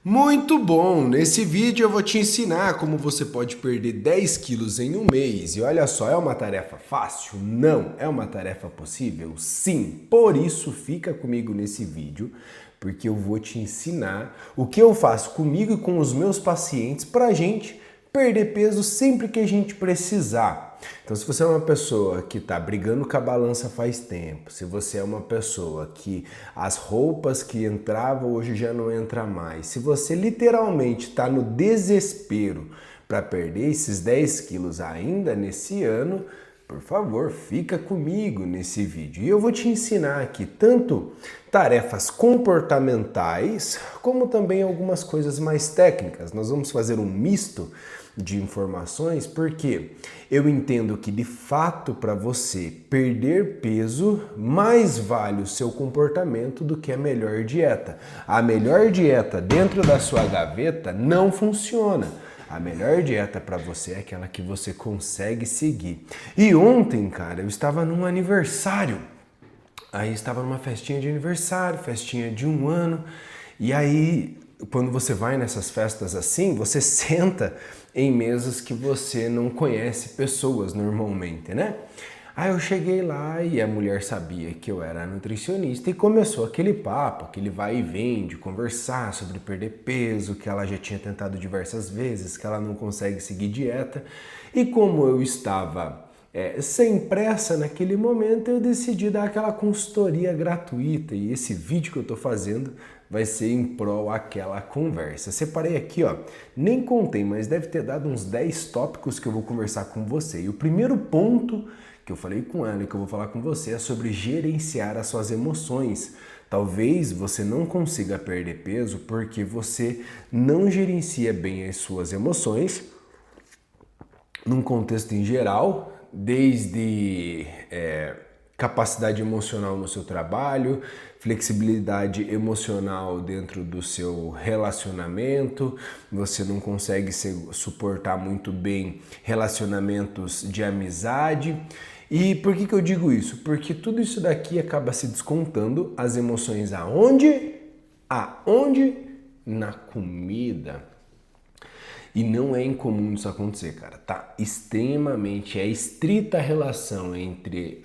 Muito bom! Nesse vídeo eu vou te ensinar como você pode perder 10 quilos em um mês. E olha só, é uma tarefa fácil? Não. É uma tarefa possível? Sim. Por isso, fica comigo nesse vídeo, porque eu vou te ensinar o que eu faço comigo e com os meus pacientes pra gente perder peso sempre que a gente precisar. Então, se você é uma pessoa que está brigando com a balança faz tempo, se você é uma pessoa que as roupas que entravam hoje já não entra mais, se você literalmente está no desespero para perder esses 10 quilos ainda nesse ano, por favor, fica comigo nesse vídeo. E eu vou te ensinar aqui tanto tarefas comportamentais, como também algumas coisas mais técnicas. Nós vamos fazer um misto de informações, porque eu entendo que de fato para você perder peso, mais vale o seu comportamento do que a melhor dieta. A melhor dieta dentro da sua gaveta não funciona. A melhor dieta para você é aquela que você consegue seguir. E ontem, cara, eu estava num aniversário. Aí estava numa festinha de aniversário, festinha de 1 ano. E aí, quando você vai nessas festas assim, você senta em mesas que você não conhece pessoas normalmente, né? Aí eu cheguei lá e a mulher sabia que eu era nutricionista e começou aquele papo, aquele vai e vem de conversar sobre perder peso, que ela já tinha tentado diversas vezes, que ela não consegue seguir dieta. E como eu estava sem pressa naquele momento, eu decidi dar aquela consultoria gratuita e esse vídeo que eu tô fazendo vai ser em prol àquela conversa. Separei aqui, ó, nem contei, mas deve ter dado uns 10 tópicos que eu vou conversar com você. E o primeiro ponto que eu falei com ela e que eu vou falar com você é sobre gerenciar as suas emoções. Talvez você não consiga perder peso porque você não gerencia bem as suas emoções num contexto em geral, desde capacidade emocional no seu trabalho, flexibilidade emocional dentro do seu relacionamento, você não consegue suportar muito bem relacionamentos de amizade. E por que eu digo isso? Porque tudo isso daqui acaba se descontando as emoções aonde? Aonde? Na comida. E não é incomum isso acontecer, cara, tá? Extremamente, é estrita relação entre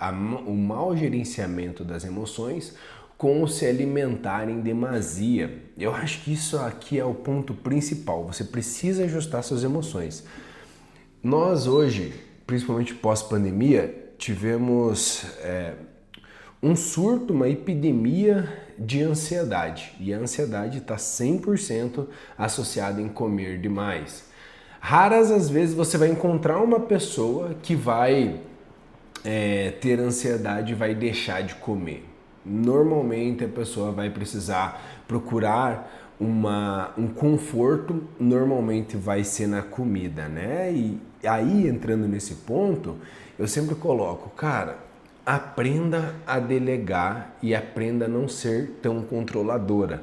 o mau gerenciamento das emoções com o se alimentar em demasia. Eu acho que isso aqui é o ponto principal, você precisa ajustar suas emoções. Nós hoje, principalmente pós-pandemia, tivemos um surto, uma epidemia de ansiedade. E a ansiedade está 100% associada em comer demais. Raras as vezes você vai encontrar uma pessoa que vai ter ansiedade e vai deixar de comer. Normalmente a pessoa vai precisar procurar um conforto, normalmente vai ser na comida, né? E aí, entrando nesse ponto, eu sempre coloco, cara, aprenda a delegar e aprenda a não ser tão controladora.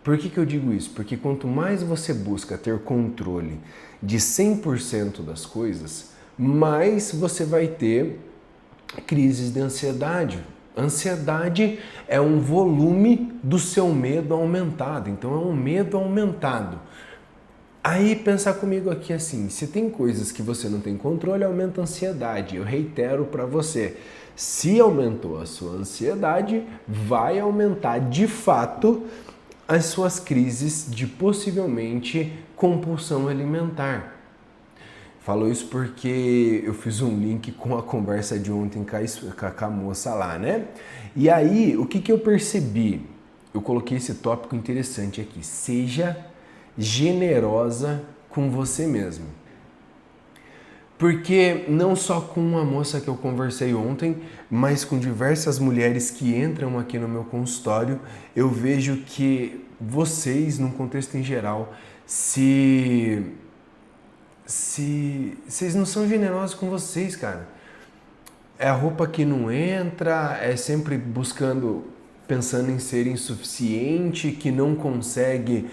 Por que eu digo isso? Porque quanto mais você busca ter controle de 100% das coisas, mais você vai ter crises de ansiedade. Ansiedade é um volume do seu medo aumentado, então é um medo aumentado. Aí pensar comigo aqui assim, se tem coisas que você não tem controle, aumenta a ansiedade. Eu reitero para você, se aumentou a sua ansiedade, vai aumentar de fato as suas crises de possivelmente compulsão alimentar. Falo isso porque eu fiz um link com a conversa de ontem com a moça lá, né? E aí, o que eu percebi? Eu coloquei esse tópico interessante aqui. Seja generosa com você mesmo. Porque não só com uma moça que eu conversei ontem, mas com diversas mulheres que entram aqui no meu consultório, eu vejo que vocês, num contexto em geral, se vocês não são generosos com vocês, cara. É a roupa que não entra, é sempre buscando, pensando em ser insuficiente, que não consegue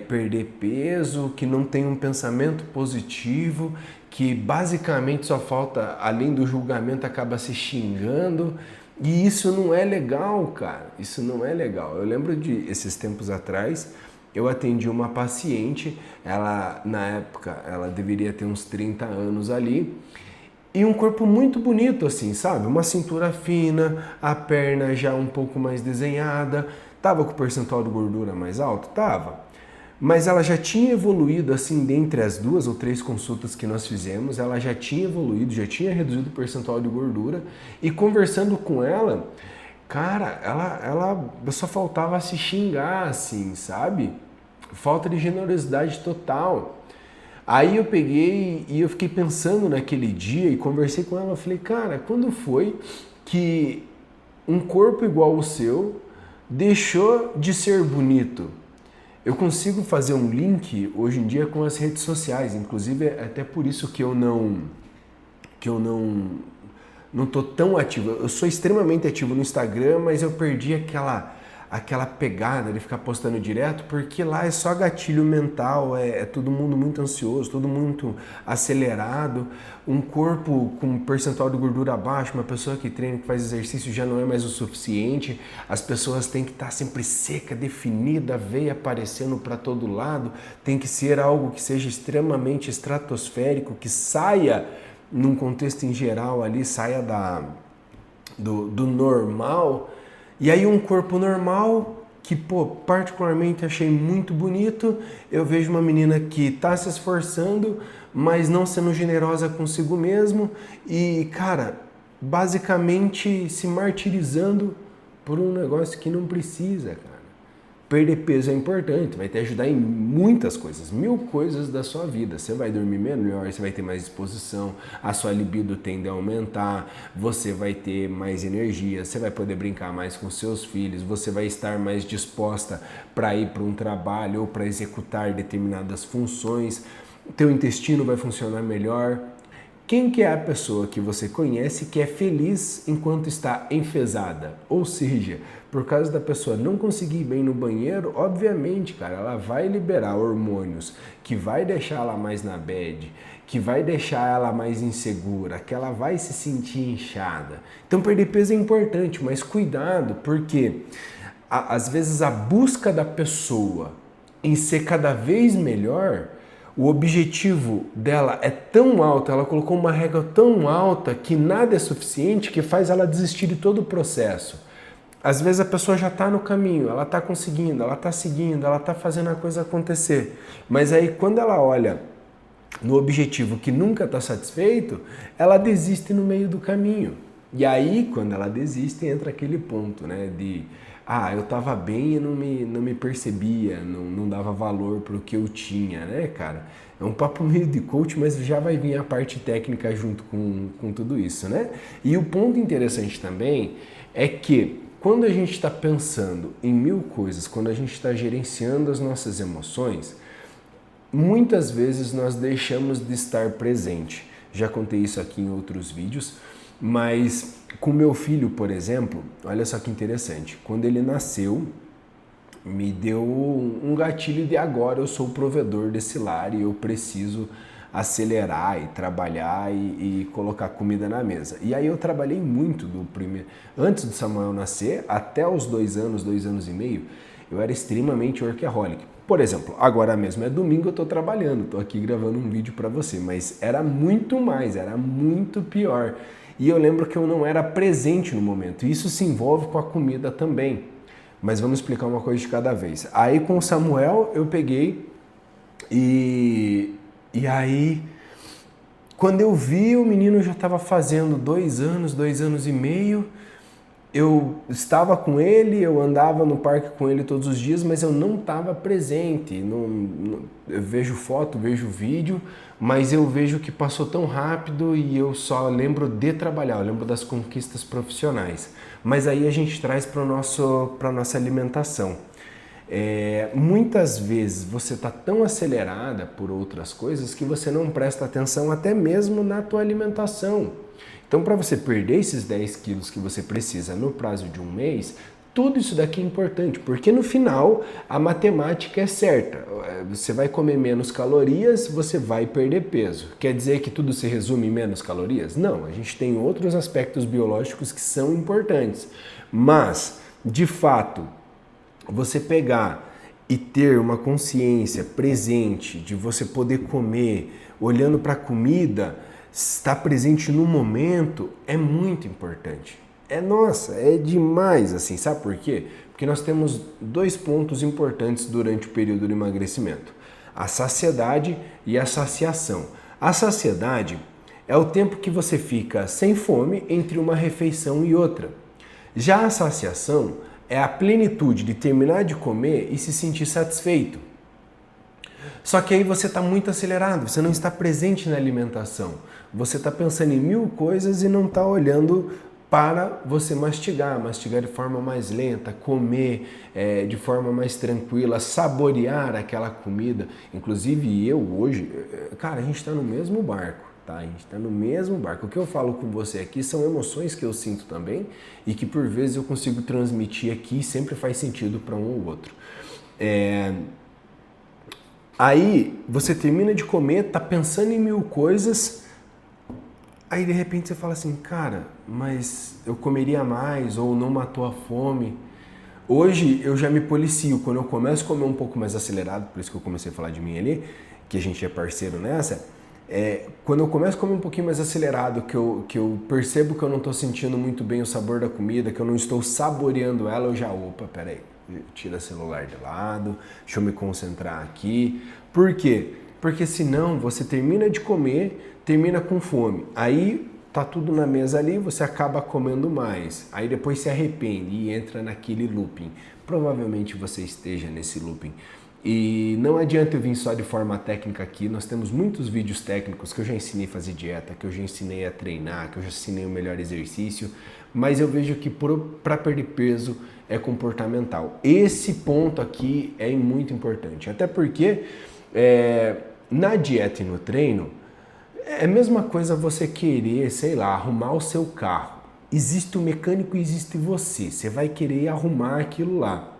perder peso, que não tem um pensamento positivo, que basicamente só falta, além do julgamento, acaba se xingando. E isso não é legal, cara. Isso não é legal. Eu lembro de esses tempos atrás, eu atendi uma paciente, ela na época ela deveria ter uns 30 anos ali, e um corpo muito bonito assim, sabe? Uma cintura fina, a perna já um pouco mais desenhada, tava com o percentual de gordura mais alto? Tava. Mas ela já tinha evoluído assim, dentre as 2 ou 3 consultas que nós fizemos, ela já tinha evoluído, já tinha reduzido o percentual de gordura, e conversando com ela, cara, ela só faltava se xingar assim, sabe? Falta de generosidade total. Aí eu peguei e eu fiquei pensando naquele dia e conversei com ela, eu falei, cara, quando foi que um corpo igual ao seu deixou de ser bonito? Eu consigo fazer um link hoje em dia com as redes sociais, inclusive é até por isso que eu não tô tão ativo. Eu sou extremamente ativo no Instagram, mas eu perdi aquela pegada de ficar postando direto, porque lá é só gatilho mental, é todo mundo muito ansioso, todo mundo muito acelerado, um corpo com percentual de gordura baixo, uma pessoa que treina, que faz exercício já não é mais o suficiente, as pessoas têm que estar sempre seca, definida, veia aparecendo para todo lado, tem que ser algo que seja extremamente estratosférico, que saia num contexto em geral ali, saia do normal. E aí um corpo normal, que particularmente achei muito bonito, eu vejo uma menina que está se esforçando, mas não sendo generosa consigo mesmo e, cara, basicamente se martirizando por um negócio que não precisa, cara. Perder peso é importante, vai te ajudar em muitas coisas, 1000 coisas da sua vida. Você vai dormir melhor, você vai ter mais disposição, a sua libido tende a aumentar, você vai ter mais energia, você vai poder brincar mais com seus filhos, você vai estar mais disposta para ir para um trabalho ou para executar determinadas funções, teu intestino vai funcionar melhor. Quem que é a pessoa que você conhece que é feliz enquanto está enfesada? Ou seja, por causa da pessoa não conseguir ir bem no banheiro, obviamente, cara, ela vai liberar hormônios que vai deixar ela mais na bad, que vai deixar ela mais insegura, que ela vai se sentir inchada. Então perder peso é importante, mas cuidado, porque às vezes a busca da pessoa em ser cada vez melhor, o objetivo dela é tão alto, ela colocou uma régua tão alta que nada é suficiente, que faz ela desistir de todo o processo. Às vezes a pessoa já está no caminho, ela está conseguindo, ela está seguindo, ela está fazendo a coisa acontecer. Mas aí quando ela olha no objetivo que nunca está satisfeito, ela desiste no meio do caminho. E aí quando ela desiste entra aquele ponto, né, de eu estava bem e não me percebia, não dava valor para o que eu tinha, né, cara? É um papo meio de coach, mas já vai vir a parte técnica junto com tudo isso, né? E o ponto interessante também é que quando a gente está pensando em 1000 coisas, quando a gente está gerenciando as nossas emoções, muitas vezes nós deixamos de estar presente. Já contei isso aqui em outros vídeos, mas com meu filho, por exemplo, olha só que interessante. Quando ele nasceu, me deu um gatilho de agora eu sou o provedor desse lar e eu preciso acelerar e trabalhar e colocar comida na mesa. E aí eu trabalhei muito antes do Samuel nascer, até os 2 anos, 2 anos e meio, eu era extremamente workaholic. Por exemplo, agora mesmo é domingo, eu estou trabalhando, estou aqui gravando um vídeo para você, mas era muito mais, era muito pior. E eu lembro que eu não era presente no momento. Isso se envolve com a comida também. Mas vamos explicar uma coisa de cada vez. Aí com o Samuel eu peguei e aí quando eu vi o menino já estava fazendo 2 anos, 2 anos e meio, eu estava com ele, eu andava no parque com ele todos os dias, mas eu não estava presente. Eu vejo foto, vejo vídeo, mas eu vejo que passou tão rápido e eu só lembro de trabalhar, eu lembro das conquistas profissionais. Mas aí a gente traz para a nossa alimentação. Muitas vezes você está tão acelerada por outras coisas que você não presta atenção até mesmo na tua alimentação. Então, para você perder esses 10 quilos que você precisa no prazo de 1 mês, tudo isso daqui é importante, porque no final a matemática é certa. Você vai comer menos calorias, você vai perder peso. Quer dizer que tudo se resume em menos calorias? Não, a gente tem outros aspectos biológicos que são importantes. Mas, de fato, você pegar e ter uma consciência presente de você poder comer, olhando para a comida, estar presente no momento, é muito importante. É demais, assim, sabe por quê? Porque nós temos dois pontos importantes durante o período do emagrecimento: a saciedade e a saciação. A saciedade é o tempo que você fica sem fome entre uma refeição e outra. Já a saciação é a plenitude de terminar de comer e se sentir satisfeito. Só que aí você está muito acelerado, você não está presente na alimentação. Você está pensando em mil coisas e não está olhando para você mastigar de forma mais lenta, comer de forma mais tranquila, saborear aquela comida. Inclusive eu hoje, cara, a gente está no mesmo barco. Tá? A gente está no mesmo barco. O que eu falo com você aqui são emoções que eu sinto também e que por vezes eu consigo transmitir aqui e sempre faz sentido para um ou outro. Aí você termina de comer, tá pensando em mil coisas, aí de repente você fala assim, cara, mas eu comeria mais ou não matou a fome. Hoje eu já me policio, quando eu começo a comer um pouco mais acelerado, por isso que eu comecei a falar de mim ali, que a gente é parceiro nessa, quando eu começo a comer um pouquinho mais acelerado, que eu percebo que eu não estou sentindo muito bem o sabor da comida, que eu não estou saboreando ela, eu já, peraí, tira o celular de lado, deixa eu me concentrar aqui. Por quê? Porque senão você termina de comer, termina com fome, aí tá tudo na mesa ali, você acaba comendo mais, aí depois se arrepende e entra naquele looping. Provavelmente você esteja nesse looping. E não adianta eu vir só de forma técnica aqui, nós temos muitos vídeos técnicos que eu já ensinei a fazer dieta, que eu já ensinei a treinar, que eu já ensinei o melhor exercício, mas eu vejo que para perder peso é comportamental. Esse ponto aqui é muito importante, até porque na dieta e no treino, é a mesma coisa você querer, sei lá, arrumar o seu carro. Existe o mecânico e existe você, você vai querer arrumar aquilo lá.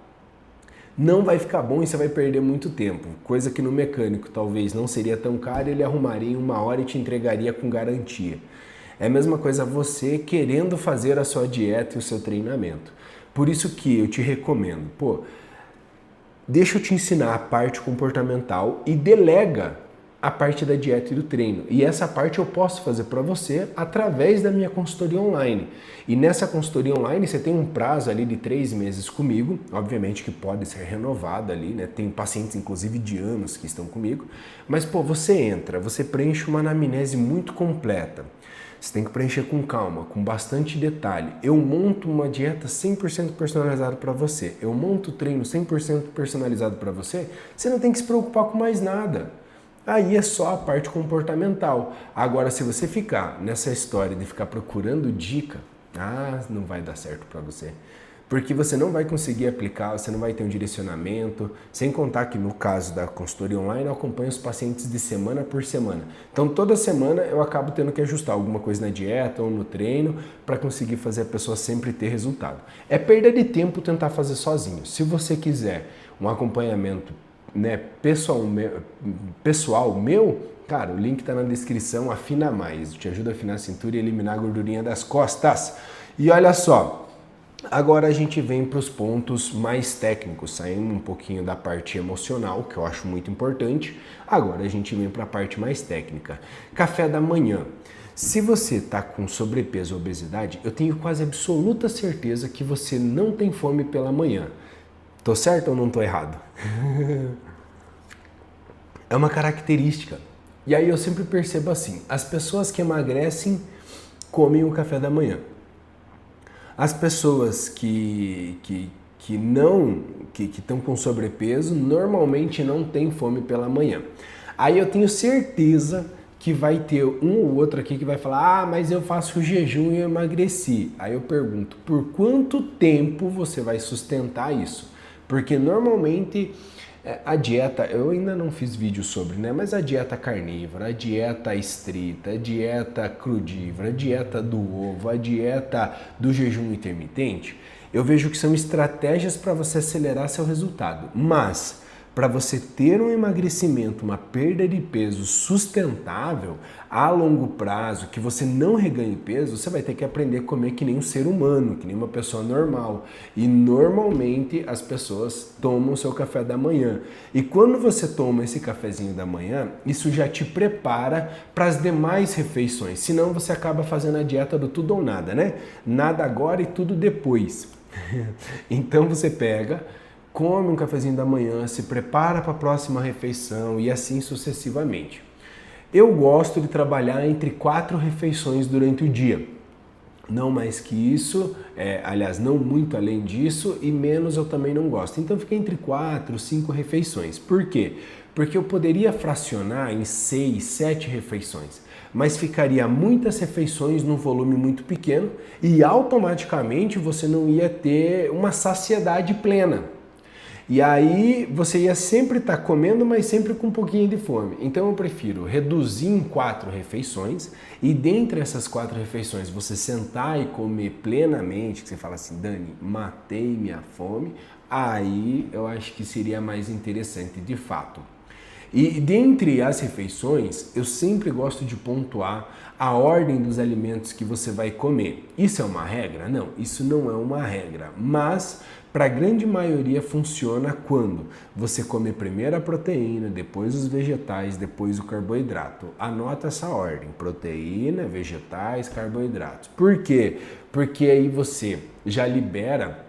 Não vai ficar bom e você vai perder muito tempo. Coisa que no mecânico talvez não seria tão caro, ele arrumaria em 1 hora e te entregaria com garantia. É a mesma coisa você querendo fazer a sua dieta e o seu treinamento. Por isso que eu te recomendo, deixa eu te ensinar a parte comportamental e delega a parte da dieta e do treino. E essa parte eu posso fazer para você através da minha consultoria online. E nessa consultoria online você tem um prazo ali de 3 meses comigo, obviamente que pode ser renovado ali, né? Tem pacientes inclusive de anos que estão comigo, mas você entra, você preenche uma anamnese muito completa. Você tem que preencher com calma, com bastante detalhe. Eu monto uma dieta 100% personalizada para você. Eu monto o treino 100% personalizado para você. Você não tem que se preocupar com mais nada. Aí é só a parte comportamental. Agora, se você ficar nessa história de ficar procurando dica, não vai dar certo para você. Porque você não vai conseguir aplicar, você não vai ter um direcionamento, sem contar que no caso da consultoria online eu acompanho os pacientes de semana por semana. Então toda semana eu acabo tendo que ajustar alguma coisa na dieta ou no treino para conseguir fazer a pessoa sempre ter resultado. É perda de tempo tentar fazer sozinho. Se você quiser um acompanhamento pessoal meu, cara, o link está na descrição, afina mais, te ajuda a afinar a cintura e eliminar a gordurinha das costas. E olha só, agora a gente vem para os pontos mais técnicos, saindo um pouquinho da parte emocional, que eu acho muito importante, agora a gente vem para a parte mais técnica. Café da manhã. Se você está com sobrepeso ou obesidade, eu tenho quase absoluta certeza que você não tem fome pela manhã. Tô certo ou não tô errado? É uma característica. E aí eu sempre percebo assim, as pessoas que emagrecem comem o café da manhã. As pessoas que estão com sobrepeso normalmente não têm fome pela manhã. Aí eu tenho certeza que vai ter um ou outro aqui que vai falar, mas eu faço jejum e eu emagreci. Aí eu pergunto, por quanto tempo você vai sustentar isso? Porque normalmente a dieta, eu ainda não fiz vídeo sobre, né? Mas a dieta carnívora, a dieta estrita, a dieta crudívora, a dieta do ovo, a dieta do jejum intermitente, eu vejo que são estratégias para você acelerar seu resultado. Mas para você ter um emagrecimento, uma perda de peso sustentável a longo prazo, que você não reganhe peso, você vai ter que aprender a comer que nem um ser humano, que nem uma pessoa normal. E normalmente as pessoas tomam o seu café da manhã. E quando você toma esse cafezinho da manhã, isso já te prepara para as demais refeições. Senão você acaba fazendo a dieta do tudo ou nada, né? Nada agora e tudo depois. Então você pega, come um cafezinho da manhã, se prepara para a próxima refeição e assim sucessivamente. Eu gosto de trabalhar entre 4 refeições durante o dia. Não mais que isso, aliás, não muito além disso, e menos eu também não gosto. Então fica entre 4, 5 refeições. Por quê? Porque eu poderia fracionar em 6, 7 refeições, mas ficaria muitas refeições num volume muito pequeno e automaticamente você não ia ter uma saciedade plena. E aí você ia sempre estar comendo, mas sempre com um pouquinho de fome. Então eu prefiro reduzir em 4 refeições e dentre essas 4 refeições você sentar e comer plenamente, que você fala assim, Dani, matei minha fome, aí eu acho que seria mais interessante de fato. E dentre as refeições, eu sempre gosto de pontuar a ordem dos alimentos que você vai comer. Isso é uma regra? Não, isso não é uma regra, mas para a grande maioria funciona quando você come primeiro a proteína, depois os vegetais, depois o carboidrato. Anota essa ordem, proteína, vegetais, carboidratos. Por quê? Porque aí você já libera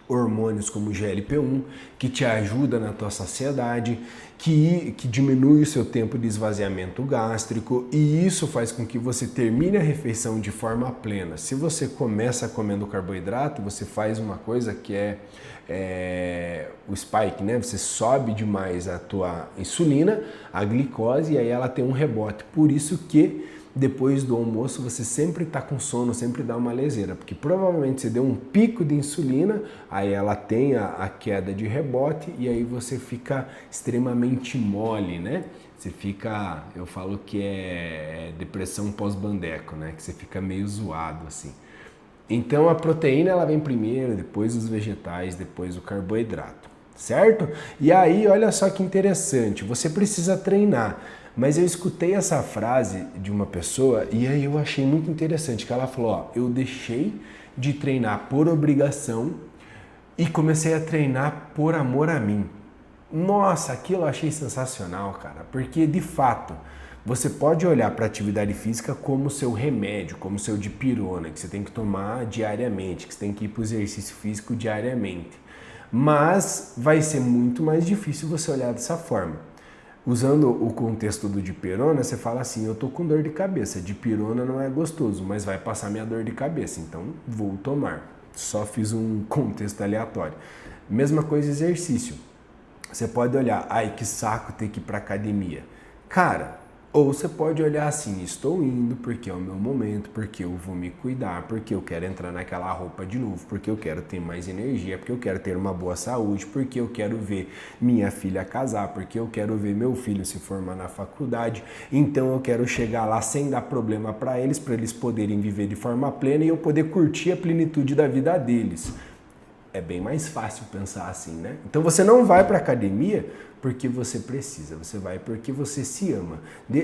hormônios como o GLP-1, que te ajuda na tua saciedade, que diminui o seu tempo de esvaziamento gástrico e isso faz com que você termine a refeição de forma plena. Se você começa comendo carboidrato, você faz uma coisa que é o spike, né? Você sobe demais a tua insulina, a glicose, e aí ela tem um rebote. Por isso que depois do almoço você sempre está com sono, sempre dá uma leseira, porque provavelmente você deu um pico de insulina, aí ela tem a queda de rebote e aí você fica extremamente mole, né? Você fica, eu falo que é depressão pós-bandeco, né? Que você fica meio zoado assim. Então a proteína ela vem primeiro, depois os vegetais, depois o carboidrato, certo? E aí olha só que interessante, você precisa treinar. Mas eu escutei essa frase de uma pessoa e aí eu achei muito interessante, que ela falou, ó, eu deixei de treinar por obrigação e comecei a treinar por amor a mim. Nossa, aquilo eu achei sensacional, cara, porque de fato você pode olhar para a atividade física como seu remédio, como seu dipirona, que você tem que tomar diariamente, que você tem que ir para o exercício físico diariamente. Mas vai ser muito mais difícil você olhar dessa forma. Usando o contexto do dipirona, você fala assim, eu tô com dor de cabeça, dipirona não é gostoso, mas vai passar minha dor de cabeça, então vou tomar. Só fiz um contexto aleatório. Mesma coisa exercício. Você pode olhar, ai que saco ter que ir pra academia. Cara, ou você pode olhar assim, estou indo porque é o meu momento, porque eu vou me cuidar, porque eu quero entrar naquela roupa de novo, porque eu quero ter mais energia, porque eu quero ter uma boa saúde, porque eu quero ver minha filha casar, porque eu quero ver meu filho se formar na faculdade, então eu quero chegar lá sem dar problema para eles poderem viver de forma plena e eu poder curtir a plenitude da vida deles. É bem mais fácil pensar assim, né? Então você não vai para academia porque você precisa, você vai porque você se ama.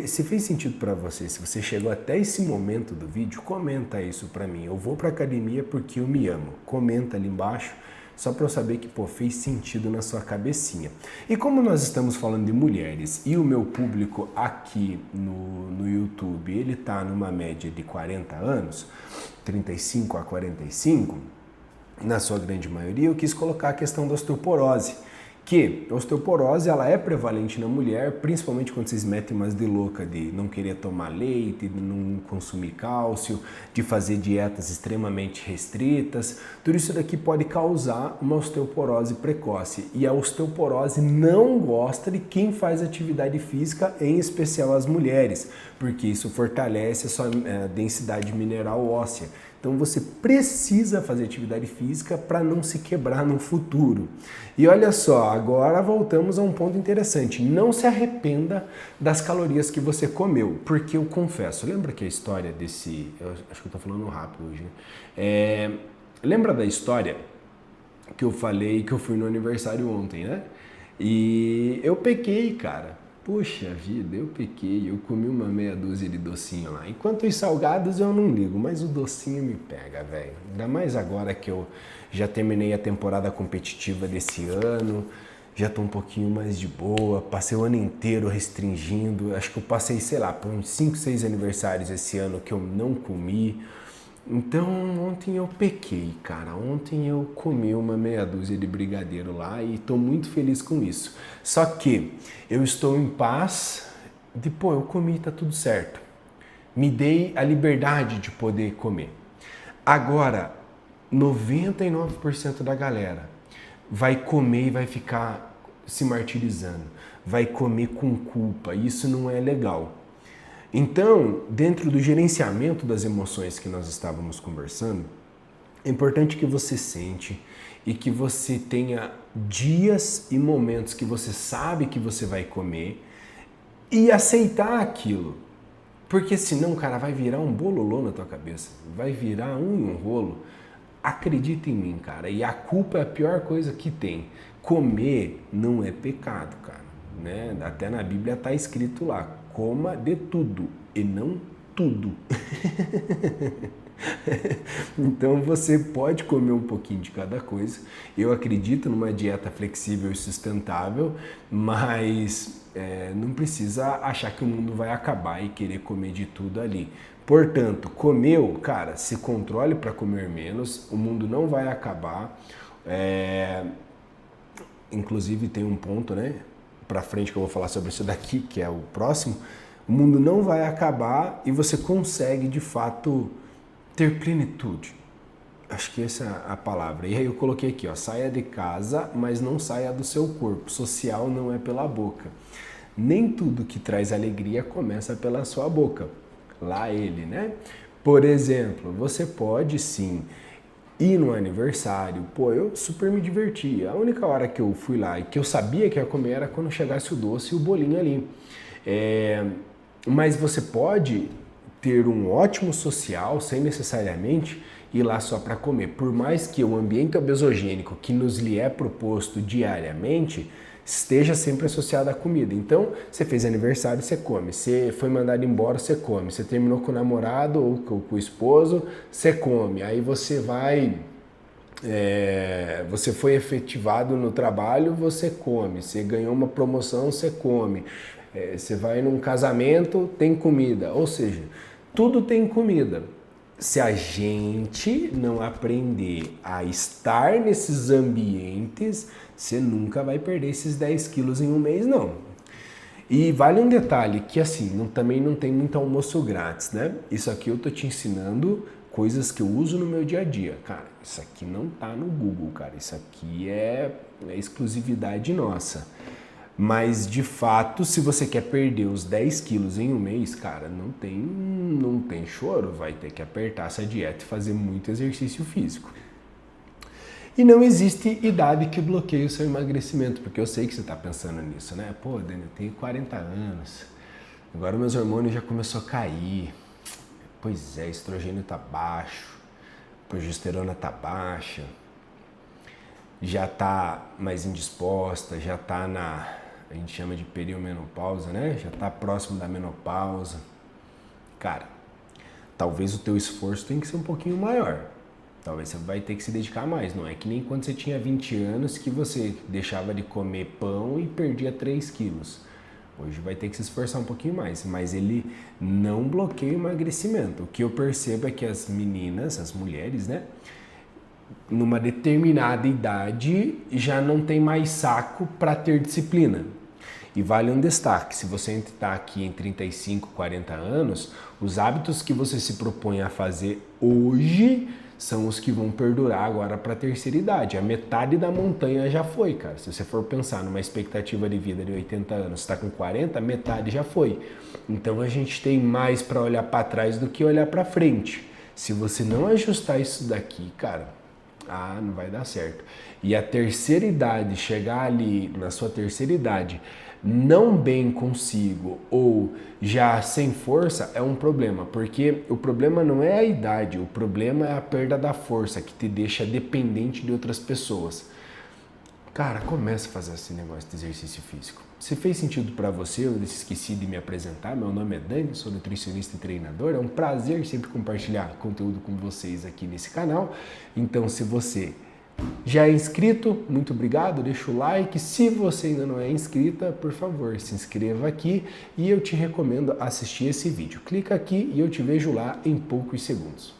Se fez sentido para você, se você chegou até esse momento do vídeo, comenta isso para mim. Eu vou para academia porque eu me amo. Comenta ali embaixo, só para eu saber que fez sentido na sua cabecinha. E como nós estamos falando de mulheres e o meu público aqui no YouTube, ele tá numa média de 40 anos, 35 a 45, na sua grande maioria, eu quis colocar a questão da osteoporose, que a osteoporose ela é prevalente na mulher, principalmente quando vocês metem umas de louca de não querer tomar leite, de não consumir cálcio, de fazer dietas extremamente restritas. Tudo isso daqui pode causar uma osteoporose precoce. E a osteoporose não gosta de quem faz atividade física, em especial as mulheres, porque isso fortalece a sua densidade mineral óssea. Então você precisa fazer atividade física para não se quebrar no futuro. E olha só, agora voltamos a um ponto interessante. Não se arrependa das calorias que você comeu, porque eu confesso, lembra que a história desse... Eu acho que eu estou falando rápido hoje, né? Lembra da história que eu falei que eu fui no aniversário ontem, né? E eu pequei, cara. Puxa vida, eu pequei. Eu comi uma meia dúzia de docinho lá. Enquanto os salgados eu não ligo, mas o docinho me pega, velho. Ainda mais agora que eu já terminei a temporada competitiva desse ano. Já tô um pouquinho mais de boa. Passei o ano inteiro restringindo. Acho que eu passei, sei lá, por uns 5, 6 aniversários esse ano que eu não comi. Então ontem eu pequei, cara. Ontem eu comi uma meia dúzia de brigadeiro lá e tô muito feliz com isso. Só que eu estou em paz de, pô, eu comi, tá tudo certo. Me dei a liberdade de poder comer. Agora, 99% da galera vai comer e vai ficar se martirizando. Vai comer com culpa. Isso não é legal. Então, dentro do gerenciamento das emoções que nós estávamos conversando, é importante que você sente e que você tenha dias e momentos que você sabe que você vai comer e aceitar aquilo. Porque senão, cara, vai virar um bololô na tua cabeça, vai virar um rolo. Acredita em mim, cara, e a culpa é a pior coisa que tem. Comer não é pecado, cara, né? Até na Bíblia está escrito lá, coma de tudo e não tudo. Então você pode comer um pouquinho de cada coisa. Eu acredito numa dieta flexível e sustentável, mas não precisa achar que o mundo vai acabar e querer comer de tudo ali. Portanto, comeu, cara, se controle para comer menos, o mundo não vai acabar. Inclusive tem um ponto, né, para frente que eu vou falar sobre isso daqui, que é o próximo. O mundo não vai acabar e você consegue, de fato, ter plenitude. Acho que essa é a palavra. E aí eu coloquei aqui, ó, saia de casa, mas não saia do seu corpo. Social não é pela boca. Nem tudo que traz alegria começa pela sua boca. Lá ele, né? Por exemplo, você pode sim ir no aniversário. Pô, eu super me diverti. A única hora que eu fui lá e que eu sabia que ia comer era quando chegasse o doce e o bolinho ali. Mas você pode ter um ótimo social sem necessariamente ir lá só para comer. Por mais que o ambiente obesogênico que nos lhe é proposto diariamente esteja sempre associado à comida. Então, você fez aniversário, você come. Você foi mandado embora, você come. Você terminou com o namorado ou com o esposo, você come. Aí você vai... você foi efetivado no trabalho, você come. Você ganhou uma promoção, você come. Você vai num casamento, tem comida. Ou seja, tudo tem comida. Se a gente não aprender a estar nesses ambientes, você nunca vai perder esses 10 quilos em um mês, não. E vale um detalhe, que assim, também não tem muito almoço grátis, né? Isso aqui eu tô te ensinando coisas que eu uso no meu dia a dia. Cara, isso aqui não tá no Google, cara. Isso aqui é exclusividade nossa. Mas, de fato, se você quer perder os 10 quilos em um mês, cara, não tem choro. Vai ter que apertar essa dieta e fazer muito exercício físico. E não existe idade que bloqueie o seu emagrecimento, porque eu sei que você está pensando nisso, né? Pô, Dani, eu tenho 40 anos, agora meus hormônios já começou a cair. Pois é, estrogênio tá baixo, progesterona tá baixa, já tá mais indisposta, já tá a gente chama de perimenopausa, né? Já tá próximo da menopausa. Cara, talvez o teu esforço tenha que ser um pouquinho maior. Talvez você vai ter que se dedicar mais. Não é que nem quando você tinha 20 anos que você deixava de comer pão e perdia 3 quilos. Hoje vai ter que se esforçar um pouquinho mais, mas ele não bloqueia o emagrecimento. O que eu percebo é que as meninas, as mulheres, né, numa determinada idade já não tem mais saco para ter disciplina. E vale um destaque, se você está aqui em 35, 40 anos, os hábitos que você se propõe a fazer hoje são os que vão perdurar agora para a terceira idade. A metade da montanha já foi, cara. Se você for pensar numa expectativa de vida de 80 anos, está com 40, metade já foi. Então a gente tem mais para olhar para trás do que olhar para frente. Se você não ajustar isso daqui, cara, não vai dar certo. E a terceira idade, chegar ali na sua terceira idade, não bem consigo ou já sem força é um problema, porque o problema não é a idade, o problema é a perda da força que te deixa dependente de outras pessoas. Cara, começa a fazer esse negócio de exercício físico. Se fez sentido para você, eu esqueci de me apresentar. Meu nome é Dani, sou nutricionista e treinador. É um prazer sempre compartilhar conteúdo com vocês aqui nesse canal. Então, se você já é inscrito, muito obrigado, deixa o like. Se você ainda não é inscrita, por favor, se inscreva aqui e eu te recomendo assistir esse vídeo. Clica aqui e eu te vejo lá em poucos segundos.